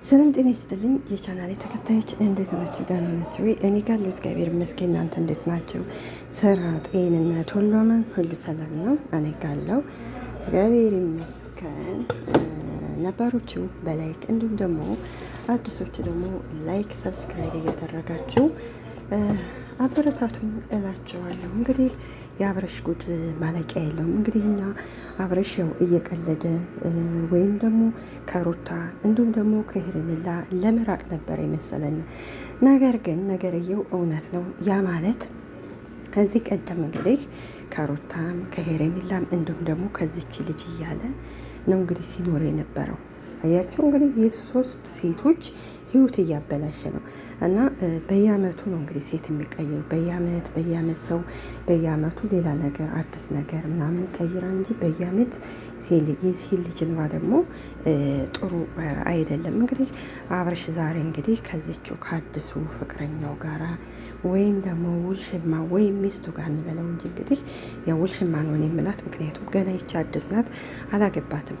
ሰላም ጤና ይስጥልኝ የቻናሌ ተከታዮች እንዴት ናችሁ? ደህና ናችሁ ወይ? እኔ ጋር እግዚአብሔር ይመስገን። እናንተ እንዴት ናችሁ? ስራ፣ ጤንነት፣ ሁሉ ሰላም ነው? እኔ ጋር እግዚአብሔር ይመስገን። ነባሮቹ በላይክ እንዲሁም ደግሞ አዲሶቹ ደግሞ ላይክ ሰብስክራይብ እያደረጋችሁ አበረታቱን እላቸዋለሁ። እንግዲህ የአብረሽ ጉድ ማለቂያ የለውም። እንግዲህ እኛ አብረሽ ያው እየቀለደ ወይም ደግሞ ከሩታ እንዲሁም ደግሞ ከሄርሜላ ለመራቅ ነበር የመሰለን። ነገር ግን ነገርየው እውነት ነው። ያ ማለት ከዚህ ቀደም እንግዲህ ከሩታም ከሄርሜላም እንዲሁም ደግሞ ከዚች ልጅ እያለ ነው እንግዲህ ሲኖር የነበረው። አያችሁ እንግዲህ የሶስት ሴቶች ህይወት እያበላሸ ነው። እና በየአመቱ ነው እንግዲህ ሴት የሚቀየሩ በየአመት ሰው በየአመቱ ሌላ ነገር አዲስ ነገር ምናምን ይቀይራል እንጂ በየአመት የዚህ ልጅ ልባ ደግሞ ጥሩ አይደለም። እንግዲህ አብረሽ ዛሬ እንግዲህ ከዚችው ከአዲሱ ፍቅረኛው ጋራ ወይም ደግሞ ውልሽማ ወይም ሚስቱ ጋር እንበለው እንጂ እንግዲህ ያው ውልሽማ ነው የምላት። ምክንያቱም ገና ይቺ አዲስ ናት፣ አላገባትም።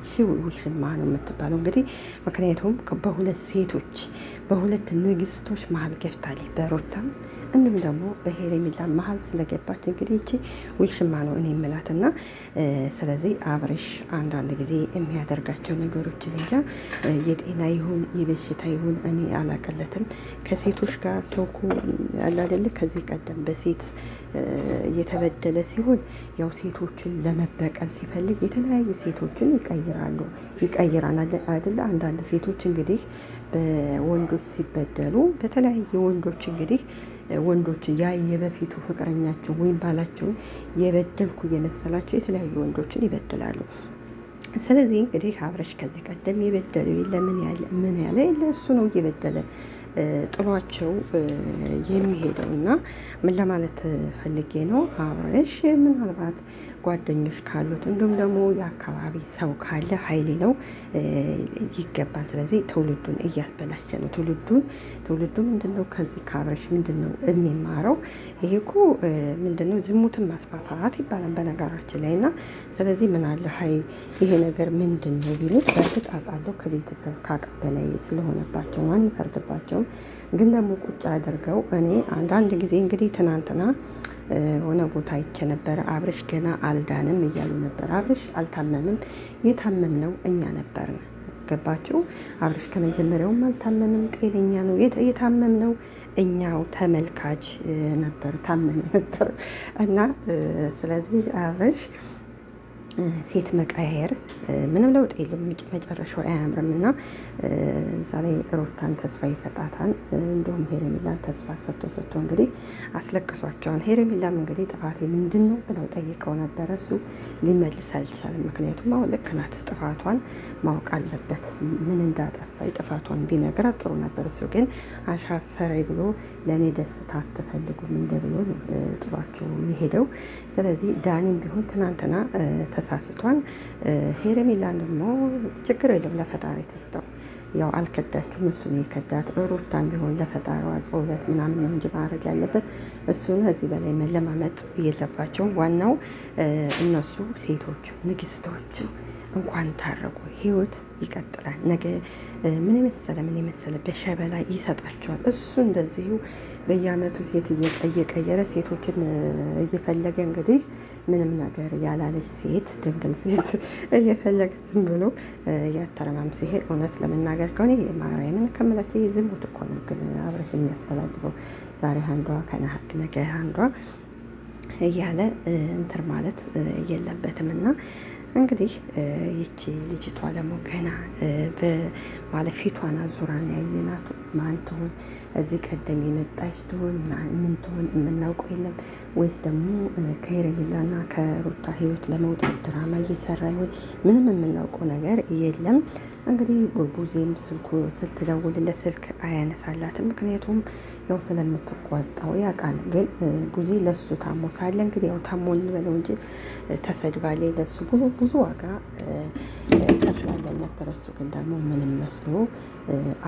ይህ ውልሽማ ነው የምትባለው እንግዲህ ምክንያቱም በሁለት ንግስቶች መሀል ገብታለች፣ በሩታም እንዲሁም ደግሞ በሄርሜላ መሀል ስለገባች እንግዲህ ይቺ ውልሽማ ነው እኔ የምላት። እና ስለዚህ አብረሽ አንዳንድ ጊዜ የሚያደርጋቸው ነገሮች እንጃ የጤና ይሁን የበሽታ ይሁን እኔ አላቀለትም። ከሴቶች ጋር ሰው እኮ ያለ አይደለ ከዚህ ቀደም በሴት እየተበደለ ሲሆን ያው ሴቶችን ለመበቀል ሲፈልግ የተለያዩ ሴቶችን ይቀይራል አይደለ። አንዳንድ ሴቶች እንግዲህ በወንዶች ሲበደሉ በተለያየ ወንዶች እንግዲህ ወንዶች ያ የበፊቱ ፍቅረኛቸው ወይም ባላቸውን የበደልኩ እየመሰላቸው የተለያዩ ወንዶችን ይበድላሉ። ስለዚህ እንግዲህ አብረሽ ከዚህ ቀደም የበደለው የለ ምን ያለ የለ እሱ ነው እየበደለ ጥሏቸው የሚሄደው። እና ምን ለማለት ፈልጌ ነው፣ አብረሽ ምናልባት ጓደኞች ካሉት እንዲሁም ደግሞ የአካባቢ ሰው ካለ ኃይሌ ነው ይገባል። ስለዚህ ትውልዱን እያስበላሸ ነው። ትውልዱ ምንድነው ከዚህ ከአብረሽ ምንድነው የሚማረው? ይሄ እኮ ምንድነው ዝሙትን ማስፋፋት ይባላል በነገራችን ላይ። እና ስለዚህ ምን አለ ይሄ ነገር ምንድን ነው ቢሉት፣ በእርግጥ አውቃለሁ ከቤተሰብ ከአቅም በላይ ስለሆነባቸው አንፈርድባቸውም። ግን ደግሞ ቁጭ አድርገው እኔ አንዳንድ ጊዜ እንግዲህ ትናንትና ሆነ ቦታ አይቼ ነበረ። አብረሽ ገና አልዳንም እያሉ ነበር። አብረሽ አልታመምም፣ የታመምነው እኛ ነበርን። ገባችሁ? አብረሽ ከመጀመሪያውም አልታመምም፣ ጤነኛ ነው። የታመምነው እኛው ተመልካች ታመም ነበር። እና ስለዚህ አብረሽ ሴት መቀያየር ምንም ለውጥ የለም፣ መጨረሻው አያምርም። እና ዛሬ ሩታን ተስፋ ይሰጣታል፣ እንዲሁም ሄርሜላን ተስፋ ሰጥቶ እንግዲህ አስለቅሷቸዋል። ሄርሜላም እንግዲህ ጥፋቴ ምንድን ነው ብለው ጠይቀው ነበረ። እሱ ሊመልስ አልቻለም። ምክንያቱም አሁን ልክ ናት፣ ጥፋቷን ማወቅ አለበት። ምን እንዳጠፋ ጥፋቷን ቢነግራት ጥሩ ነበር። እሱ ግን አሻፈረኝ ብሎ ለእኔ ደስታ አትፈልጉም እንደ ብሎ ጥሏቸው የሄደው። ስለዚህ ዳኒም ቢሆን ትናንትና ተሳስቷን። ሄርሜላን ደግሞ ችግር የለም ለፈጣሪ ተስተው ያው አልከዳችሁም፣ እሱ ነው የከዳት። ሩታን ቢሆን ለፈጣሪዋ ጸሎት ምናምን ነው እንጂ ማድረግ ያለበት እሱን ከዚህ በላይ መለማመጥ የለባቸውም። ዋናው እነሱ ሴቶች ንግስቶቹ እንኳን ታረቁ፣ ህይወት ይቀጥላል። ነገ ምን የመሰለ በሸበላ ይሰጣቸዋል። እሱ እንደዚሁ በየአመቱ ሴት እየቀየረ ሴቶችን እየፈለገ እንግዲህ ምንም ነገር ያላለች ሴት ድንግል ሴት እየፈለገ ዝም ብሎ ያተረማም ሲሄድ እውነት ለመናገር ከሆነ ማርያምን ከምላቸው ዝሙት እኮ ነው። ግን አብረሽ የሚያስተላልፈው ዛሬ አንዷ ከነሀቅ ነገ አንዷ እያለ እንትን ማለት የለበትም። እና እንግዲህ ይቺ ልጅቷ ደግሞ ገና ማለት ፊቷን አዙራን ያየናት ማን ትሆን? እዚህ ቀደም የመጣች ትሆን? ምን ትሆን? የምናውቀው የለም። ወይስ ደግሞ ከሄርሜላና ከሩታ ህይወት ለመውጣት ድራማ እየሰራ ይሆን? ምንም የምናውቀው ነገር የለም። እንግዲህ ቡዜም ስትደውልለት ስልክ አያነሳላትም። ምክንያቱም ያው ስለምትቆጣው ያውቃል። ግን ቡዜ ለሱ ታሞ ሳለ እንግዲህ ያው ታሞ እንበለው እንጂ ተሰድባሌ ለሱ ብዙ ዋጋ ከፍላለን ነበር። እሱ ግን ደግሞ ምንም መስሎ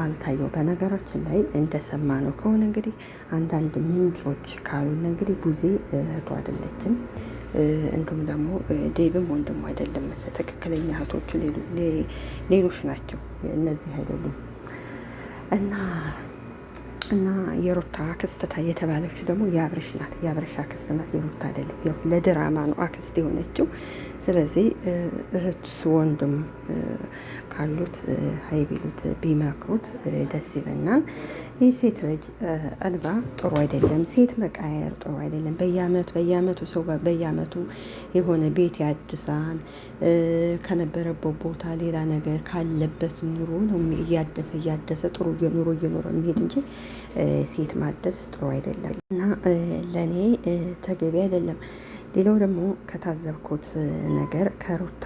አልታየው። በነገራችን ላይ እንደሰማ ነው ከሆነ እንግዲህ አንዳንድ ምንጮች ካሉን እንግዲህ ቡዜ እህቱ አይደለችም እንዲሁም ደግሞ ዴብም ወንድሙ አይደለም መሰለኝ። ትክክለኛ እህቶቹ ሌሎች ናቸው፣ እነዚህ አይደሉም። እና የሩታ አክስት የተባለችው ደግሞ የአብርሽ ናት። የአብርሽ አክስት ናት፣ የሩታ አይደለም። ያው ለድራማ ነው አክስት የሆነችው። ስለዚህ እህት ወንድም ካሉት ሀይ ቢሉት ቢመክሩት ደስ ይለናል። ይህ ሴት ልጅ እንባ ጥሩ አይደለም። ሴት መቃየር ጥሩ አይደለም። በየአመቱ ሰው በየአመቱ የሆነ ቤት ያድሳን ከነበረበት ቦታ ሌላ ነገር ካለበት ኑሮ ነው እያደሰ ጥሩ ኑሮ እየኖረ የሚሄድ እንጂ ሴት ማደስ ጥሩ አይደለም እና ለእኔ ተገቢ አይደለም። ሌላው ደግሞ ከታዘብኩት ነገር ከሩታ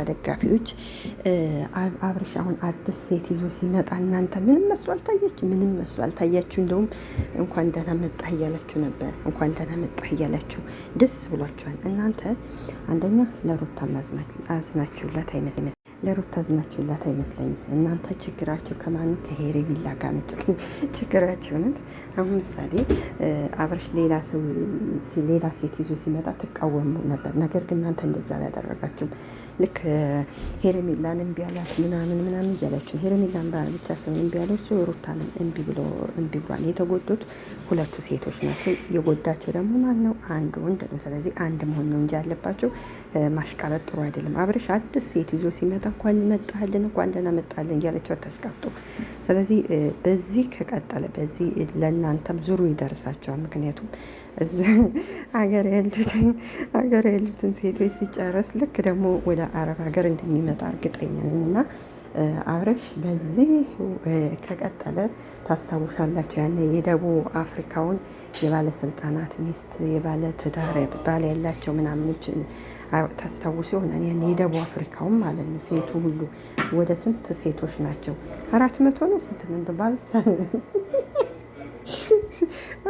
ደጋፊዎች አብርሽ አሁን አዲስ ሴት ይዞ ሲመጣ እናንተ ምንም መስሎ አልታያችሁ። እንደውም እንኳን ደህና መጣህ እያላችሁ ነበር። እንኳን ደህና መጣህ እያላችሁ ደስ ብሏችኋል። እናንተ አንደኛ ለሩታ አዝናችሁላት አይመስለኝም። ለሩታ አዝናችሁላት አይመስለኝም። እናንተ ችግራችሁ ከማን ከሄርሜላ ጋር ነው ችግራችሁ ነት። አሁን ምሳሌ አብርሽ ሌላ ሴት ይዞ ሲመጣ ትቃወሙ ነበር። ነገር ግን እናንተ እንደዛ አላደረጋችሁም። ልክ ሄርሜላን እምቢ አላት ምናምን እያላችሁ ሄርሜላን ብቻ ሳይሆን እምቢ ያለው እሱ ሩታንም እምቢ ብሏል። የተጎዱት ሁለቱ ሴቶች ናቸው። የጎዳቸው ደግሞ ማን ነው? አንድ ወንድ ነው። ስለዚህ አንድ መሆን ነው እንጂ ያለባቸው ማሽቃበጥ ጥሩ አይደለም። አብርሽ አዲስ ሴት ይዞ ሲመጣ እንኳን መጣህልን እንኳን ደህና መጣህልን እያለቸው አታሽቃብጡ። ስለዚህ በዚህ ከቀጠለ በዚህ ለእናንተም ዙሩ ይደርሳቸዋል። ምክንያቱም ሀገር ያሉትን ሴቶች ሲጨርስ ልክ ደግሞ ወደ አረብ ሀገር እንደሚመጣ እርግጠኛ ነኝ እና አብርሽ በዚህ ከቀጠለ ታስታውሻላችሁ፣ ያኔ የደቡብ አፍሪካውን የባለስልጣናት ሚስት የባለ ትዳር ባል ያላቸው ምናምኖች ታስታውሱ ይሆናል። ያኔ የደቡብ አፍሪካውን ማለት ነው። ሴቱ ሁሉ ወደ ስንት ሴቶች ናቸው? 400 ነው ስንት ነው ባልሳ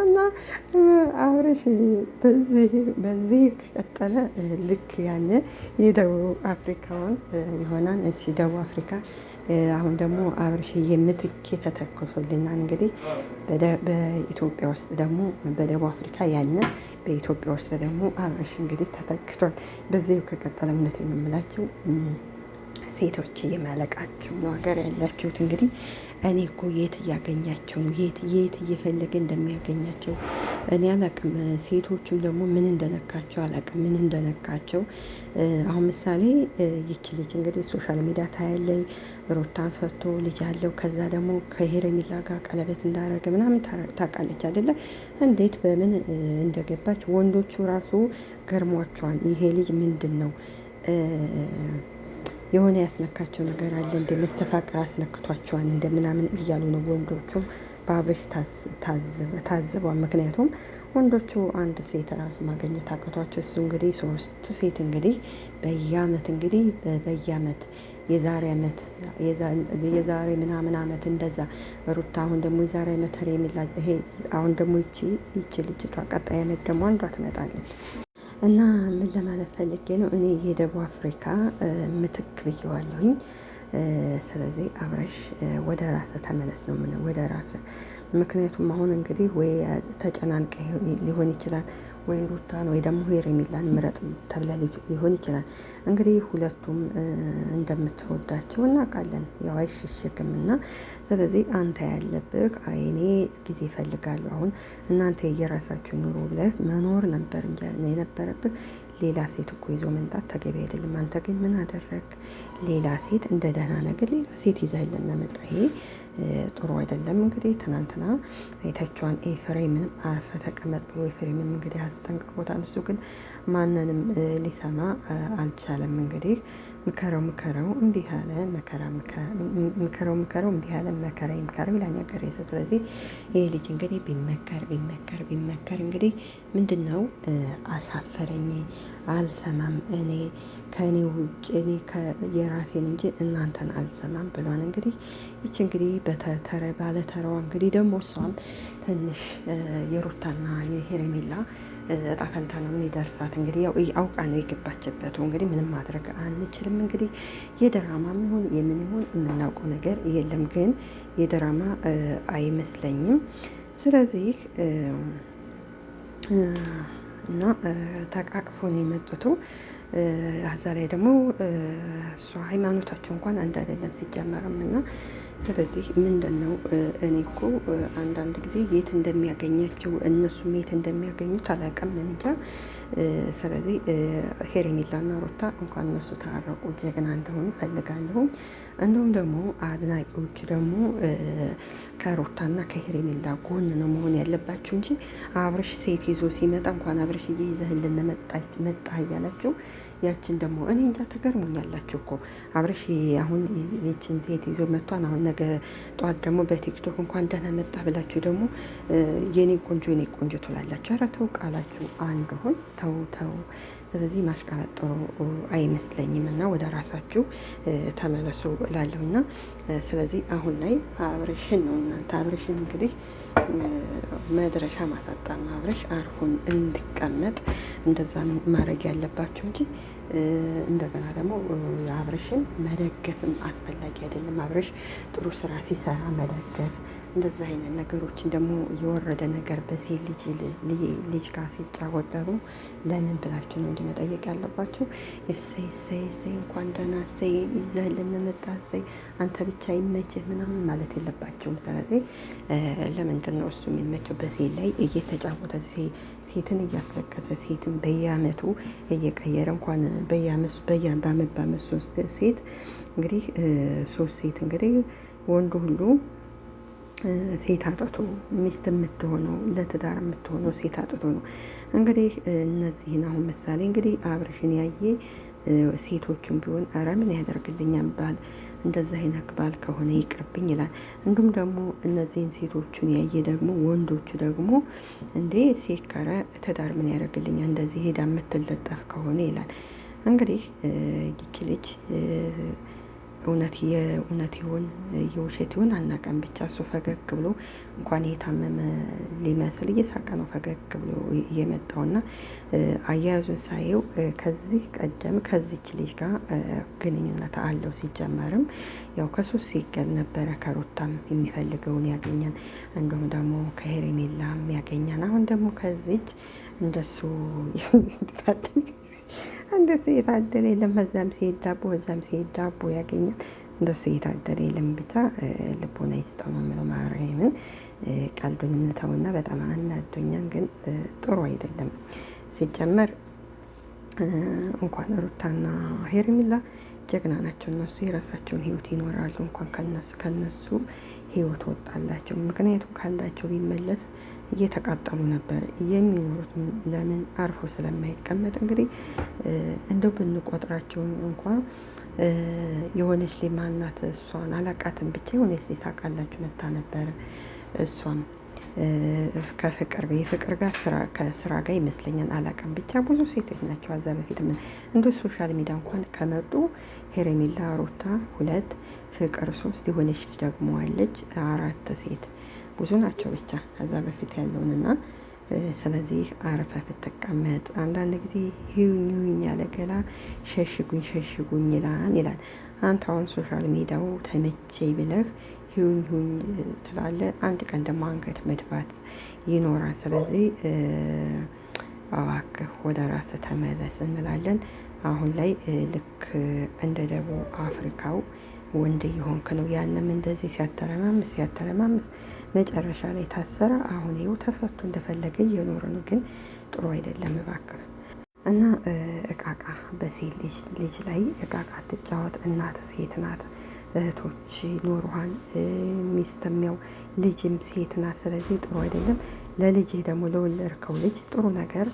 እና አብርሽ በዚህ ከቀጠለ ልክ ያለ የደቡብ አፍሪካውን ይሆናል። እሺ ደቡብ አፍሪካ አሁን ደግሞ አብርሽ የምትኬ ተተክሶልናል። እንግዲህ በኢትዮጵያ ውስጥ ደግሞ በደቡብ አፍሪካ ያለ በኢትዮጵያ ውስጥ ደግሞ አብርሽ እንግዲህ ተተክቷል። በዚህ ከቀጠለ እውነት የምምላቸው ሴቶች እየማለቃችሁ ነው ሀገር ያላችሁት። እንግዲህ እኔ እኮ የት እያገኛቸው ነው የት እየፈለገ እንደሚያገኛቸው እኔ አላቅም። ሴቶችም ደግሞ ምን እንደነካቸው አላቅም፣ ምን እንደነካቸው። አሁን ምሳሌ ይች ልጅ እንግዲህ ሶሻል ሚዲያ ታያለኝ ሩታን ፈቶ ልጅ አለው። ከዛ ደግሞ ከሄርሜላ ጋር ቀለበት እንዳረገ ምናምን ታውቃለች አይደለ? እንዴት በምን እንደገባች ወንዶቹ ራሱ ገርሟቸዋል። ይሄ ልጅ ምንድን ነው የሆነ ያስነካቸው ነገር አለ፣ እንደ መስተፋቅር አስነክቷቸዋል እንደምናምን እያሉ ነው ወንዶቹ በአብርሽ ታዝቧል። ምክንያቱም ወንዶቹ አንድ ሴት ራሱ ማገኘት አቅቷቸው እሱ እንግዲህ 3 ሴት እንግዲህ በየአመት የዛሬ ምናምን አመት እንደዛ ሩታ አሁን ደግሞ የዛሬ አመት ይሄ አሁን ደግሞ ይቺ ልጅቷ ቀጣይ አመት ደግሞ አንዷ ትመጣለች። እና ምን ለማለት ፈልጌ ነው እኔ የደቡብ አፍሪካ ምትክ ብዬዋለሁኝ። ስለዚህ አብርሽ ወደ ራስ ተመለስ ነው ምን ወደ ራስ። ምክንያቱም አሁን እንግዲህ ወይ ተጨናንቀ ሊሆን ይችላል ወይ ሩታን ወይ ደግሞ ሄርሜላን ምረጥ ተብላ ሊሆን ይችላል። እንግዲህ ሁለቱም እንደምትወዳቸው እናውቃለን፣ ያው አይሸሸግም። እና ስለዚህ አንተ ያለብህ አይኔ ጊዜ ይፈልጋሉ። አሁን እናንተ የራሳችሁ ኑሮ ብለህ መኖር ነበር እንጂ የነበረብህ ሌላ ሴት እኮ ይዞ መምጣት ተገቢ አይደለም። አንተ ግን ምን አደረግ? ሌላ ሴት እንደ ደህና ነገር ሌላ ሴት ይዘህልን መጣ። ይሄ ጥሩ አይደለም። እንግዲህ ትናንትና አይታችኋን ኤፍሬምንም አርፈ ተቀመጥ ብሎ ኤፍሬምም እንግዲህ አስጠንቅቆታል። እሱ ግን ማንንም ሊሰማ አልቻለም። እንግዲህ ምከረው እምቢ አለ፣ ምከረው እምቢ አለ፣ መከራ ይምከረው ይላል ያገሬ ሰው። ስለዚህ ይህ ልጅ እንግዲህ ቢመከር እንግዲህ ምንድን ነው አሻፈረኝ፣ አልሰማም፣ እኔ ከእኔ ውጭ እኔ የራሴን እንጂ እናንተን አልሰማም ብሏን። እንግዲህ ይች እንግዲህ ባለተራዋ እንግዲህ ደግሞ እሷም ትንሽ የሩታና የሄርሜላ እጣ ፈንታ ነው የሚደርሳት። እንግዲህ ያው አውቃ ነው የገባችበት። እንግዲህ ምንም ማድረግ አንችልም። እንግዲህ የድራማ ይሁን የምን ይሁን የምናውቀው ነገር የለም፣ ግን የድራማ አይመስለኝም። ስለዚህ እና ተቃቅፎ ነው የመጡት። እዛ ላይ ደግሞ እሷ ሃይማኖታቸው እንኳን አንድ አይደለም ሲጀመርም እና ስለዚህ ምንድን ነው እኔ እኮ አንዳንድ ጊዜ የት እንደሚያገኛቸው እነሱም የት እንደሚያገኙት አላውቅም እንጃ። ስለዚህ ሄርሜላና ሩታ እንኳን እነሱ ታረቁ ጀግና እንደሆኑ ፈልጋለሁ። እንዲሁም ደግሞ አድናቂዎች ደግሞ ከሩታና ከሄርሜላ ጎን ነው መሆን ያለባቸው እንጂ አብርሽ ሴት ይዞ ሲመጣ እንኳን አብርሽ ይዘህልን መጣ እያላቸው ያችን ደግሞ እኔ እንጃ ተገርሞኛላችሁ እኮ አብረሽ አሁን ይችን ሴት ይዞ መጥቷን አሁን ነገ ጠዋት ደግሞ በቲክቶክ እንኳን ደህና መጣ ብላችሁ ደግሞ የኔ ቆንጆ ትላላችሁ። ኧረ ተው ቃላችሁ አንድ ሆን ተው። ስለዚህ ማሽቃበጥ ጥሩ አይመስለኝም እና ወደ ራሳችሁ ተመለሱ እላለሁ እና ስለዚህ አሁን ላይ አብረሽን ነው እናንተ አብረሽን እንግዲህ መድረሻ ማሳጣና አብረሽ አርፎን እንዲቀመጥ እንደዛ ማድረግ ያለባቸው እንጂ እንደገና ደግሞ አብረሽን መደገፍም አስፈላጊ አይደለም። አብረሽ ጥሩ ስራ ሲሰራ መደገፍ እንደዛ አይነት ነገሮችን ደግሞ የወረደ ነገር በሴት ልጅ ጋር ሲጫወተሩ ለምን ብላችሁ ነው እንጂ መጠየቅ ያለባቸው። እሰይ እንኳን ደህና እሰይ ይዘህልን መጣ እሰይ አንተ ብቻ ይመችህ ምናምን ማለት የለባቸውም። ስለዚህ ለምንድን ነው እሱ የሚመቸው በሴት ላይ እየተጫወተ ሴትን እያስለቀሰ ሴትን በየአመቱ እየቀየረ እንኳን በአመት ሶስት ሴት እንግዲህ ሶስት ሴት እንግዲህ ወንዱ ሁሉ ሴት አጥቶ ሚስት የምትሆነው ለትዳር የምትሆነው ሴት አጥቶ ነው። እንግዲህ እነዚህን አሁን ምሳሌ እንግዲህ አብርሽን ያየ ሴቶችን ቢሆን ኧረ ምን ያደርግልኛል ባል እንደዚህ አይነት ባል ከሆነ ይቅርብኝ ይላል። እንዲሁም ደግሞ እነዚህን ሴቶችን ያየ ደግሞ ወንዶቹ ደግሞ እንዴ ሴት ከረ ትዳር ምን ያደርግልኛል እንደዚህ ሄዳ የምትለጠፍ ከሆነ ይላል። እንግዲህ ይቺ ልጅ እውነት ይሁን የውሸት ይሁን አናውቅም። ብቻ እሱ ፈገግ ብሎ እንኳን የታመመ ሊመስል እየሳቀ ነው ፈገግ ብሎ እየመጣውና አያያዙን ሳየው ከዚህ ቀደም ከዚች ልጅ ጋር ግንኙነት አለው። ሲጀመርም ያው ከሶስት ሲገል ነበረ ከሩታም የሚፈልገውን ያገኛል፣ እንዲሁም ደግሞ ከሄርሜላም ያገኛል። አሁን ደግሞ ከዚች እንደሱ የታደለ የለም። እዛም ሲሄድ ዳቦ እዛም ሲሄድ ዳቦ ያገኛል። እንደሱ የታደለ የለም። ብቻ ልቦና ይስጠው ነው የምለው። ማርያምን ቀልዱን እንተውና በጣም አናዶኛል፣ ግን ጥሩ አይደለም። ሲጀመር እንኳን ሩታና ሄርሜላ ጀግና ናቸው። እነሱ የራሳቸውን ህይወት ይኖራሉ። እንኳን ከነሱ ህይወት ወጣላቸው። ምክንያቱም ካላቸው ቢመለስ እየተቃጠሉ ነበር የሚኖሩት። ለምን አርፎ ስለማይቀመጥ እንግዲህ እንደው ብንቆጥራቸው እንኳን የሆነች ሊማናት እሷን አላቃትም ብቻ የሆነች ታውቃላችሁ መታ ነበረ። እሷም የፍቅር ጋር ከስራ ጋር ይመስለኛል አላውቅም። ብቻ ብዙ ሴቶች ናቸው። አዛ በፊት ምን እንደ ሶሻል ሚዲያ እንኳን ከመጡ ሄርሜላ፣ ሩታ 2፣ ፍቅር 3 የሆነች ደግሞ አለች 4 ሴት ብዙ ናቸው። ብቻ ከዛ በፊት ያለውንና ስለዚህ አረፈ ብትቀመጥ አንዳንድ ጊዜ ህዩኝ ያለ ገላ ሸሽጉኝ ይላል። አንተ አሁን ሶሻል ሚዲያው ተመቸኝ ብለህ ህዩኝ ትላለ። አንድ ቀን ደግሞ አንገት መድፋት ይኖራል። ስለዚህ እባክህ ወደ ራስህ ተመለስ እንላለን። አሁን ላይ ልክ እንደ ደቡብ አፍሪካው ወንድ የሆንክ ነው። ያንም እንደዚህ ሲያተረማምስ መጨረሻ ላይ ታሰረ። አሁን ይኸው ተፈቶ እንደፈለገ እየኖረ ነው። ግን ጥሩ አይደለም እባክህ። እና እቃቃ በሴት ልጅ ላይ እቃቃ ትጫወት። እናት ሴት ናት፣ እህቶች ኖሯን ሚስትም ያው ልጅም ሴት ናት። ስለዚህ ጥሩ አይደለም። ለልጅህ ደግሞ ለወለድከው ልጅ ጥሩ ነገር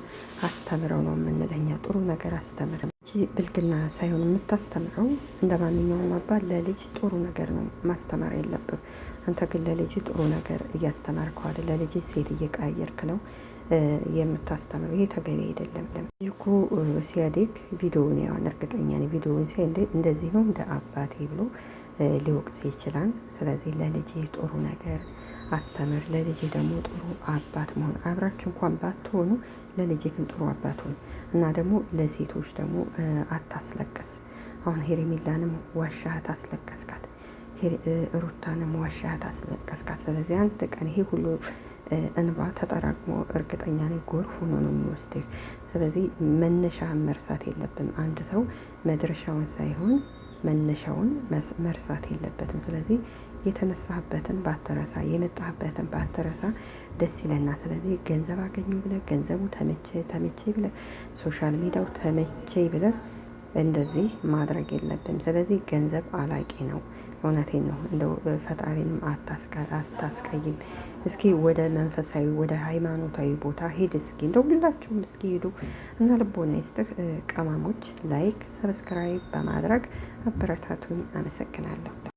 አስተምረው ነው የምንለኛ። ጥሩ ነገር አስተምረው ብልግና ሳይሆን የምታስተምረው እንደ ማንኛውም አባት ለልጅ ጥሩ ነገር ነው ማስተማር ያለብህ። አንተ ግን ለልጅ ጥሩ ነገር እያስተማርከው አይደል? ለልጅ ሴት እየቀያየርክ ነው የምታስተምረው። ይሄ ተገቢ አይደለም። ይኩ ሲያድግ ቪዲዮውን ያዋን እርግጠኛ ነኝ ቪዲዮውን ሲያይ እንደዚህ ነው እንደ አባቴ ብሎ ሊወቅስ ይችላል። ስለዚህ ለልጅ ጥሩ ነገር አስተምር። ለልጅ ደግሞ ጥሩ አባት መሆን አብራችሁ እንኳን ባትሆኑ ለልጅ ግን ጥሩ አባት ሆን እና ደግሞ ለሴቶች ደግሞ አታስለቅስ። አሁን ሄርሜላንም ዋሻህት አስለቀስካት፣ ሩታንም ዋሻህት አስለቀስካት። ስለዚህ አንድ ቀን ይሄ ሁሉ እንባ ተጠራቅሞ እርግጠኛ ነኝ ጎርፍ ሆኖ ነው የሚወስድህ። ስለዚህ መነሻህን መርሳት የለብም። አንድ ሰው መድረሻውን ሳይሆን መነሻውን መርሳት የለበትም። ስለዚህ የተነሳህበትን ባትረሳ፣ የመጣህበትን ባትረሳ ደስ ይለና። ስለዚህ ገንዘብ አገኘው ብለህ ገንዘቡ ተመቼ ብለህ ሶሻል ሚዲያው ተመቼ ብለህ እንደዚህ ማድረግ የለብም። ስለዚህ ገንዘብ አላቂ ነው። እውነቴን ነው። እንደው ፈጣሪንም አታስቀይም። እስኪ ወደ መንፈሳዊ ወደ ሃይማኖታዊ ቦታ ሄድ። እስኪ እንደው ሁላችሁም እስኪ ሄዱ እና ልቦና ይስጥህ። ቅመሞች ላይክ፣ ሰብስክራይብ በማድረግ አበረታቱኝ። አመሰግናለሁ።